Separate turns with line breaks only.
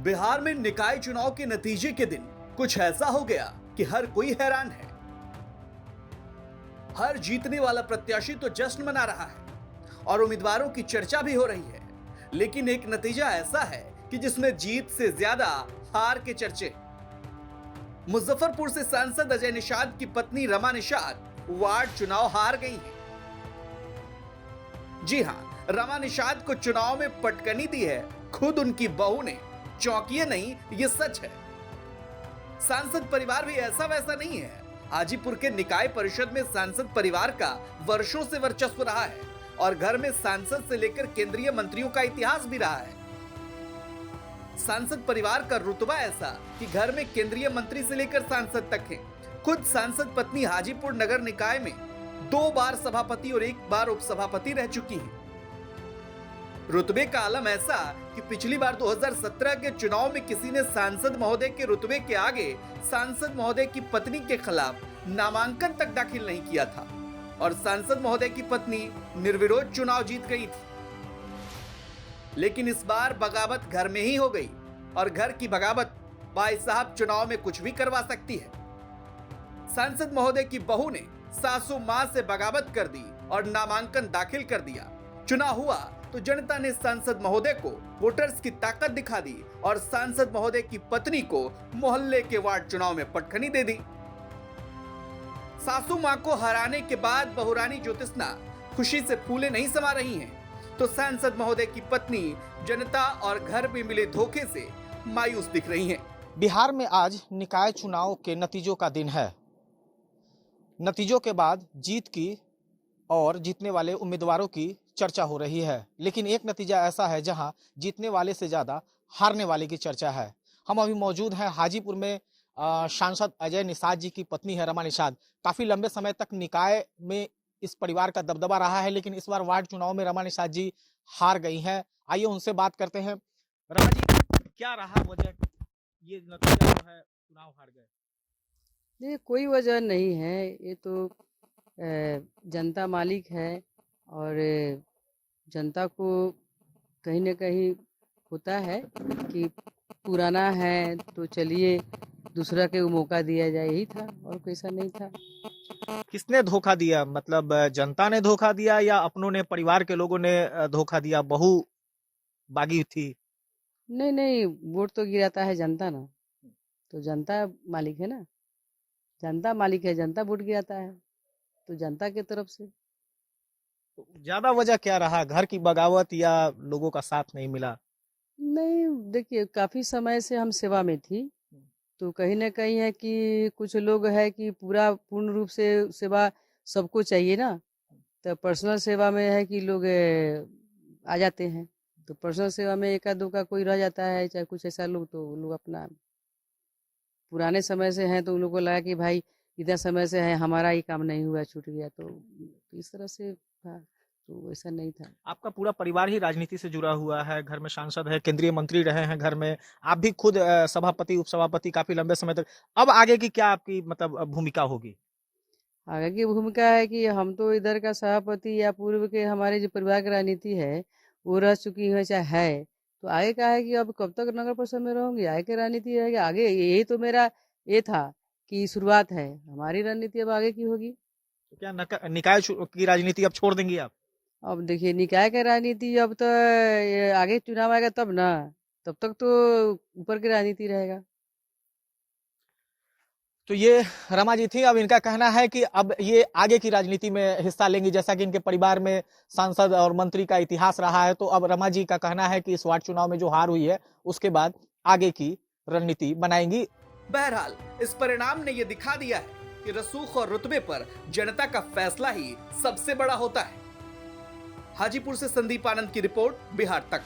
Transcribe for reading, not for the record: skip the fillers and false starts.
बिहार में निकाय चुनाव के नतीजे के दिन कुछ ऐसा हो गया कि हर कोई हैरान है। हर जीतने वाला प्रत्याशी तो जश्न मना रहा है और उम्मीदवारों की चर्चा भी हो रही है, लेकिन एक नतीजा ऐसा है कि जिसमें जीत से ज्यादा हार के चर्चे। मुजफ्फरपुर से सांसद अजय निषाद की पत्नी रमा निषाद वार्ड चुनाव हार गई हैं। जी हां, रमा निषाद को चुनाव में पटकनी दी है खुद उनकी बहू ने। चौंकिए नहीं, ये सच है। सांसद परिवार भी ऐसा वैसा नहीं है। हाजीपुर के निकाय परिषद में सांसद परिवार का वर्षों से वर्चस्व रहा है और घर में सांसद से लेकर केंद्रीय मंत्रियों का इतिहास भी रहा है। सांसद परिवार का रुतबा ऐसा कि घर में केंद्रीय मंत्री से लेकर सांसद तक हैं। खुद सांसद पत्नी हाजीपुर नगर निकाय में 2 बार सभापति और 1 बार उपसभापति रह चुकी हैं। रुतबे का आलम ऐसा कि पिछली बार 2017 के चुनाव में किसी ने सांसद महोदय के रुतबे के आगे सांसद महोदय की पत्नी के खिलाफ नामांकन तक दाखिल नहीं किया था और सांसद महोदय की पत्नी निर्विरोध चुनाव जीत गई थी। लेकिन इस बार बगावत घर में ही हो गई और घर की बगावत भाई साहब चुनाव में कुछ भी करवा सकती है। सांसद महोदय की बहू ने सासू मां से बगावत कर दी और नामांकन दाखिल कर दिया। चुनाव हुआ तो जनता ने सांसद महोदय को वोटर्स की ताकत दिखा दी और सांसद महोदय की पत्नी को मोहल्ले के वार्ड चुनाव में पटखनी दे दी। सासू मां को हराने के बाद बहुरानी ज्योतिषना खुशी से फूले नहीं समा रही हैं, तो सांसद महोदय की पत्नी जनता और घर में मिले धोखे से मायूस दिख रही हैं।
बिहार में आज निकाय चुनाव के नतीजों का दिन है। नतीजों के बाद जीत की और जीतने वाले उम्मीदवारों की चर्चा हो रही है, लेकिन एक नतीजा ऐसा है जहां जीतने वाले से ज्यादा हारने वाले की चर्चा है। हम अभी मौजूद हैं हाजीपुर में। सांसद अजय निषाद जी की पत्नी है रमा निषाद। काफी लंबे समय तक निकाय में इस परिवार का दबदबा रहा है, लेकिन इस बार वार्ड चुनाव में रमा निषाद जी हार गई हैं। आइए उनसे बात करते हैं। रमा जी, क्या रहा वजह ये नतीजा जो है चुनाव हार गए?
नहीं, कोई वजह नहीं है। ये तो जनता मालिक है और जनता को कहीं न कहीं होता है कि पुराना है तो चलिए दूसरा के मौका दिया जाए, यही था और कैसा नहीं था।
किसने धोखा दिया? मतलब जनता ने धोखा दिया या अपनों ने, परिवार के लोगों ने धोखा दिया? बहू बागी थी?
नहीं, वोट तो गिराता है जनता ना, तो जनता मालिक है ना। जनता मालिक है, जनता वोट गिराता है तो जनता के तरफ से।
तो ज्यादा वजह क्या रहा? घर की बगावत या लोगों का साथ नहीं मिला?
नहीं, देखिए काफी समय से हम सेवा में थी, तो कहीं न कहीं है कि कुछ लोग है कि पूर्ण रूप से सेवा सबको चाहिए ना, तो पर्सनल सेवा में है कि लोग आ जाते हैं, तो पर्सनल सेवा में एका दो का कोई रह जाता है, चाहे कुछ ऐसा लोग, तो लोग अपना पुराने समय से हैं तो उन लोगों को लगा कि भाई इतना समय से है, हमारा ही काम नहीं हुआ, छूट गया, तो इस तरह से था, तो वैसा नहीं था।
आपका पूरा परिवार ही राजनीति से जुड़ा हुआ है, घर में सांसद है, केंद्रीय मंत्री रहे हैं घर में, आप भी खुद सभापति उपसभापति काफी लंबे समय तक। अब आगे की क्या आपकी मतलब भूमिका होगी?
आगे की भूमिका है कि हम तो इधर का सभापति या पूर्व के हमारे जो परिवार की राजनीति है वो रह चुकी है, चाहे है, तो आगे का है कि अब कब तक नगर परिषद में रहूंगी, आगे की राजनीति रहेगी। आगे यही तो मेरा ये था कि शुरुआत है, हमारी रणनीति अब आगे की होगी।
तो क्या निकाय की राजनीति अब छोड़ देंगी आप?
अब देखिए निकाय की राजनीति अब तो आगे चुनाव आएगा तब ना, तब तक तो ऊपर की राजनीति रहेगा।
तो ये रमा जी थी। अब इनका कहना है कि अब ये आगे की राजनीति में हिस्सा लेंगी, जैसा कि इनके परिवार में सांसद और मंत्री का इतिहास रहा है। तो अब रमा जी का कहना है कि इस वार्ड चुनाव में जो हार हुई है उसके बाद आगे की रणनीति बनाएंगी।
बहरहाल इस परिणाम ने यह दिखा दिया है कि रसूख और रुतबे पर जनता का फैसला ही सबसे बड़ा होता है। हाजीपुर से संदीप आनंद की रिपोर्ट, बिहार तक।